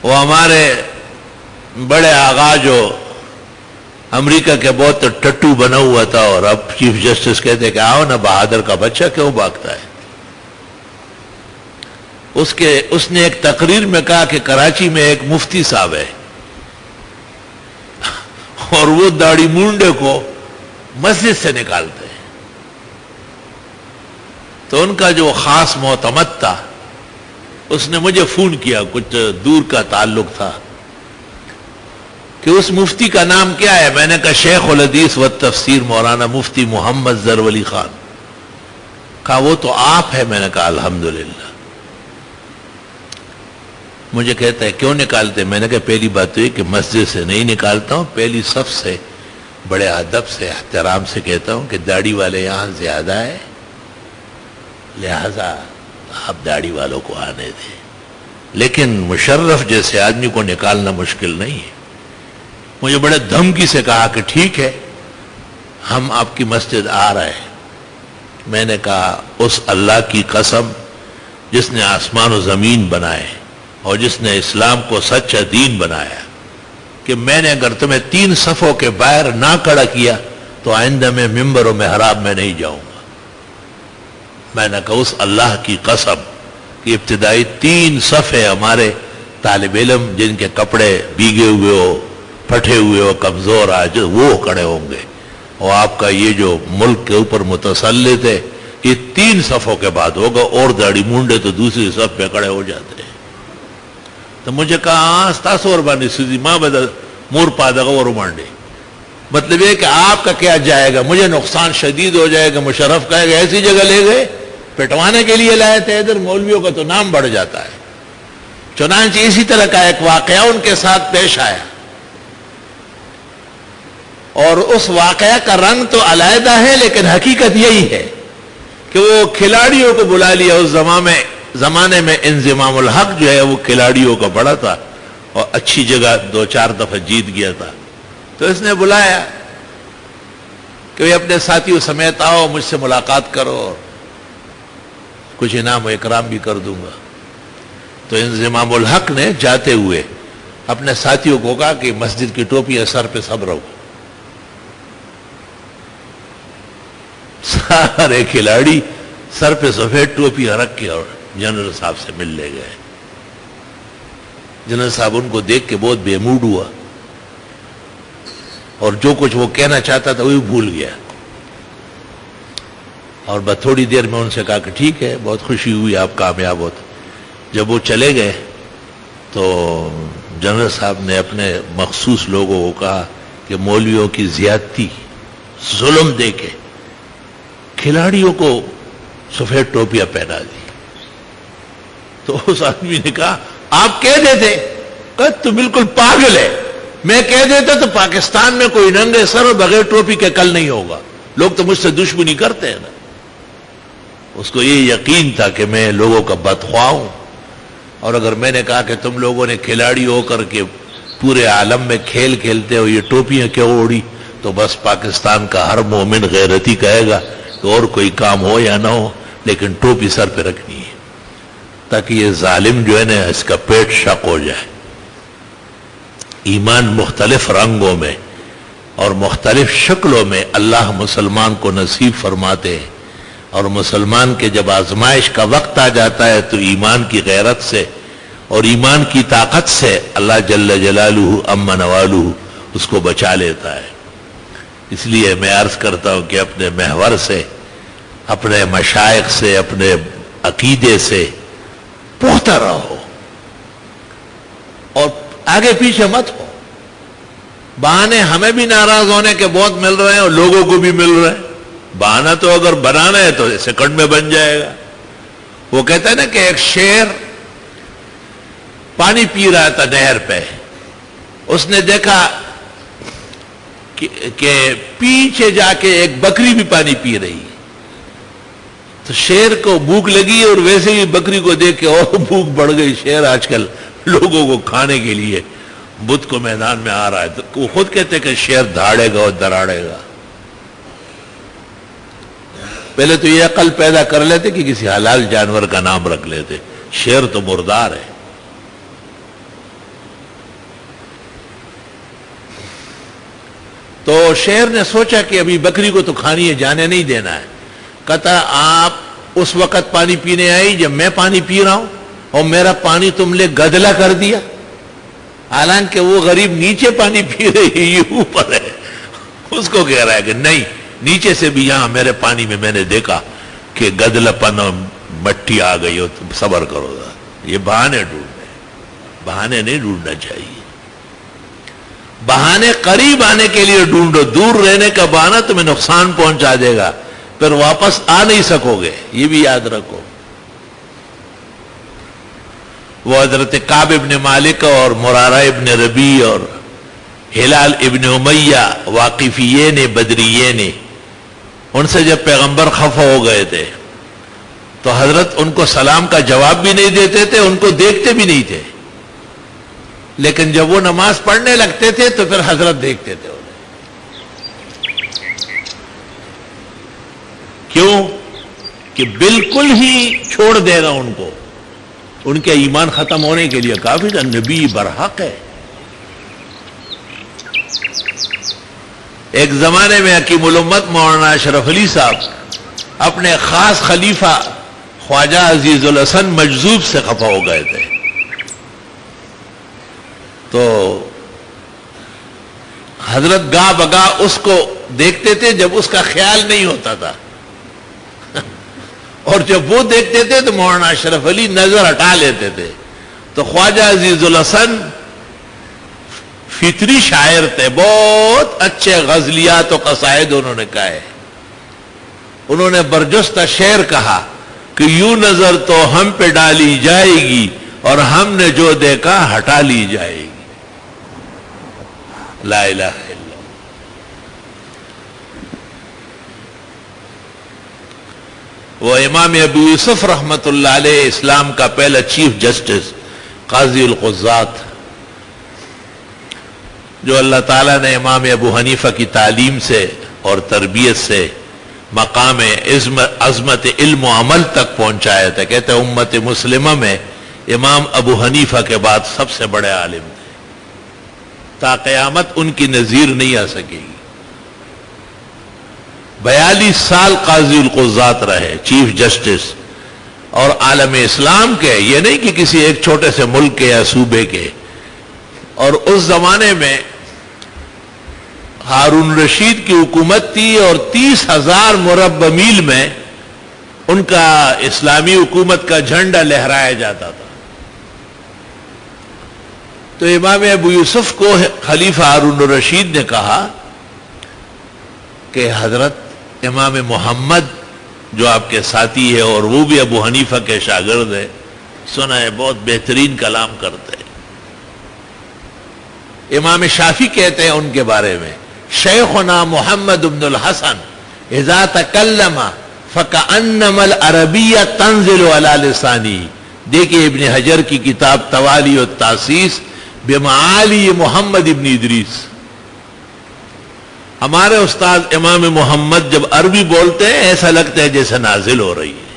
وہ ہمارے بڑے آغا جو امریکہ کے بہت ٹٹو بنا ہوا تھا اور اب چیف جسٹس کہتے کہ آؤ نا بہادر کا بچہ کیوں بھاگتا ہے. اس نے ایک تقریر میں کہا کہ کراچی میں ایک مفتی صاحب ہے اور وہ داڑھی مونڈے کو مسجد سے نکالتے ہیں. تو ان کا جو خاص معتمد تھا اس نے مجھے فون کیا، کچھ دور کا تعلق تھا، کہ اس مفتی کا نام کیا ہے. میں نے کہا شیخ الحدیث و تفسیر مولانا مفتی محمد زرولی خان. کہا وہ تو آپ ہے. میں نے کہا الحمدللہ. مجھے کہتا ہے کیوں نکالتے؟ میں نے کہا پہلی بات تو یہ کہ مسجد سے نہیں نکالتا ہوں، پہلی صف سے بڑے ادب سے احترام سے کہتا ہوں کہ داڑھی والے یہاں زیادہ ہے، لہذا آپ داڑھی والوں کو آنے دیں. لیکن مشرف جیسے آدمی کو نکالنا مشکل نہیں ہے. مجھے بڑے دھمکی سے کہا کہ ٹھیک ہے ہم آپ کی مسجد آ رہے ہیں. میں نے کہا اس اللہ کی قسم جس نے آسمان و زمین بنائے اور جس نے اسلام کو سچا دین بنایا، کہ میں نے اگر تمہیں 3 صفوں کے باہر نہ کھڑا کیا تو آئندہ میں ممبر و محراب میں نہیں جاؤں گا. میں نے کہا اس اللہ کی قسم کہ ابتدائی 3 صفیں ہمارے طالب علم جن کے کپڑے بھیگے ہوئے ہو، پھٹے ہوئے ہو، کمزور آج، وہ کھڑے ہوں گے، اور آپ کا یہ جو ملک کے اوپر متسلط ہے یہ 3 صفوں کے بعد ہوگا، اور داڑھی مونڈے تو دوسری صف پہ کھڑے ہو جاتے ہیں. تو مجھے کہا ستاسو اور بانی سوزی ماں بدل مور پادگا اور مانڈے. مطلب یہ کہ آپ کا کیا جائے گا، مجھے نقصان شدید ہو جائے گا. مشرف کہے گا ایسی جگہ لے گئے پٹوانے کے لیے لائے تھے، ادھر مولویوں کا تو نام بڑھ جاتا ہے. چنانچہ اسی طرح کا ایک واقعہ ان کے ساتھ پیش آیا، اور اس واقعہ کا رنگ تو علیحدہ ہے لیکن حقیقت یہی ہے کہ وہ کھلاڑیوں کو بلا لیا. اس زمانے میں انضمام الحق جو ہے وہ کھلاڑیوں کا بڑا تھا اور اچھی جگہ 2-4 دفعہ جیت گیا تھا. تو اس نے بلایا کہ وہ اپنے ساتھیوں سمیت آؤ، مجھ سے ملاقات کرو، کچھ انعام و اکرام بھی کر دوں گا. تو انضمام الحق نے جاتے ہوئے اپنے ساتھیوں کو کہا کہ مسجد کی ٹوپی سر پہ سب رہو. سارے کھلاڑی سر پہ سفید ٹوپی رکھ کے اور جنرل صاحب سے ملنے گئے. جنرل صاحب ان کو دیکھ کے بہت بے موڈ ہوا اور جو کچھ وہ کہنا چاہتا تھا وہی بھول گیا. اور بس تھوڑی دیر میں ان سے کہا کہ ٹھیک ہے، بہت خوشی ہوئی آپ کامیاب ہوتے. جب وہ چلے گئے تو جنرل صاحب نے اپنے مخصوص لوگوں کو کہا کہ مولویوں کی زیادتی، ظلم دے کے کھلاڑیوں کو سفید ٹوپیاں پہنا دی. تو اس آدمی نے کہا آپ کہہ دیتے، کہا تو بالکل پاگل ہے، میں کہہ دیتا تو پاکستان میں کوئی ننگے سر اور بغیر ٹوپی کے کل نہیں ہوگا. لوگ تو مجھ سے دشمنی کرتے ہیں نا. اس کو یہ یقین تھا کہ میں لوگوں کا بدخواہ ہوں، اور اگر میں نے کہا کہ تم لوگوں نے کھلاڑی ہو کر کے پورے عالم میں کھیل کھیلتے ہو، یہ ٹوپیاں کیوں اوڑی، تو بس پاکستان کا ہر مومن غیرتی کہے گا کہ اور کوئی کام ہو یا نہ ہو لیکن ٹوپی سر پہ رکھنی ہے، تاکہ یہ ظالم جو ہے نا اس کا پیٹ شق ہو جائے. ایمان مختلف رنگوں میں اور مختلف شکلوں میں اللہ مسلمان کو نصیب فرماتے ہیں، اور مسلمان کے جب آزمائش کا وقت آ جاتا ہے تو ایمان کی غیرت سے اور ایمان کی طاقت سے اللہ جل جلالہ عما نوالہ اس کو بچا لیتا ہے. اس لیے میں عرض کرتا ہوں کہ اپنے محور سے، اپنے مشائخ سے، اپنے عقیدے سے پختہ رہو اور آگے پیچھے مت ہو. بہانے ہمیں بھی ناراض ہونے کے بہت مل رہے ہیں اور لوگوں کو بھی مل رہے ہیں. بہانہ تو اگر بنانا ہے تو سیکنڈ میں بن جائے گا. وہ کہتا ہے نا کہ ایک شیر پانی پی رہا تھا نہر پہ، اس نے دیکھا کہ پیچھے جا کے ایک بکری بھی پانی پی رہی. تو شیر کو بھوک لگی اور ویسے ہی بکری کو دیکھ کے اور بھوک بڑھ گئی. شیر آج کل لوگوں کو کھانے کے لیے بدھ کو میدان میں آ رہا ہے. تو وہ خود کہتے کہ شیر دھاڑے گا اور دراڑے گا. پہلے تو یہ عقل پیدا کر لیتے کہ کسی حلال جانور کا نام رکھ لیتے. شیر تو مردار ہے. تو شیر نے سوچا کہ ابھی بکری کو تو کھانی ہے، جانے نہیں دینا ہے. کہتا آپ اس وقت پانی پینے آئی جب میں پانی پی رہا ہوں اور میرا پانی تم نے گدلا کر دیا. حالانکہ وہ غریب نیچے پانی پی رہی یہ اوپر ہے. اس کو کہہ رہا ہے کہ نہیں، نیچے سے بھی یہاں میرے پانی میں میں نے دیکھا کہ گدلا پن مٹی آ گئی ہو، تم صبر کرو. یہ بہانے ڈھونڈنے، بہانے نہیں ڈھونڈنا چاہیے. بہانے قریب آنے کے لیے ڈھونڈو، دور رہنے کا بہانہ تمہیں نقصان پہنچا دے گا، پھر واپس آ نہیں سکو گے. یہ بھی یاد رکھو. وہ حضرت کعب ابن مالک اور مرارہ ابن ربیع اور ہلال ابن امیہ واقفیے نے بدریے نے، ان سے جب پیغمبر خفا ہو گئے تھے تو حضرت ان کو سلام کا جواب بھی نہیں دیتے تھے، ان کو دیکھتے بھی نہیں تھے. لیکن جب وہ نماز پڑھنے لگتے تھے تو پھر حضرت دیکھتے تھے انہیں. کیوں؟ کہ بالکل ہی چھوڑ دے گا ان کو، ان کے ایمان ختم ہونے کے لیے کافی تھا. نبی برحق ہے. ایک زمانے میں حکیم الامت مولانا اشرف علی صاحب اپنے خاص خلیفہ خواجہ عزیز الحسن مجذوب سے خفا ہو گئے تھے. تو حضرت گاہ بگاہ اس کو دیکھتے تھے جب اس کا خیال نہیں ہوتا تھا، اور جب وہ دیکھتے تھے تو مولانا اشرف علی نظر ہٹا لیتے تھے. تو خواجہ عزیز الحسن فطری شاعر تھے، بہت اچھے غزلیات و قصائد انہوں نے کہے. انہوں نے برجستہ شعر کہا کہ یوں نظر تو ہم پہ ڈالی جائے گی اور ہم نے جو دیکھا ہٹا لی جائے گی. لا الہ الا اللہ. وہ امام ابو یوسف رحمت اللہ علیہ، اسلام کا پہلا چیف جسٹس قاضی القضات، جو اللہ تعالیٰ نے امام ابو حنیفہ کی تعلیم سے اور تربیت سے مقام عظمت علم و عمل تک پہنچایا تھا. کہتے ہیں امت مسلمہ میں امام ابو حنیفہ کے بعد سب سے بڑے عالم تھے، تا قیامت ان کی نظیر نہیں آ سکے گی. 42 سال قاضی القضات رہے، چیف جسٹس، اور عالم اسلام کے، یہ نہیں کہ کسی ایک چھوٹے سے ملک کے یا صوبے کے. اور اس زمانے میں ہارون رشید کی حکومت تھی اور 30,000 مربع میل میں ان کا اسلامی حکومت کا جھنڈا لہرایا جاتا تھا. تو امام ابو یوسف کو خلیفہ ہارون الرشید نے کہا کہ حضرت امام محمد جو آپ کے ساتھی ہے اور وہ بھی ابو حنیفہ کے شاگرد ہے، سنا ہے بہت بہترین کلام کرتے ہیں. امام شافعی کہتے ہیں ان کے بارے میں، شیخنا محمد بن الحسن اذا تکلم فکأنما العربیہ تنزل علی لسانی. دیکھیے ابن حجر کی کتاب توالی التاسیس بمعالی محمد ابن ادریس. ہمارے استاد امام محمد جب عربی بولتے ہیں ایسا لگتا ہے جیسے نازل ہو رہی ہے.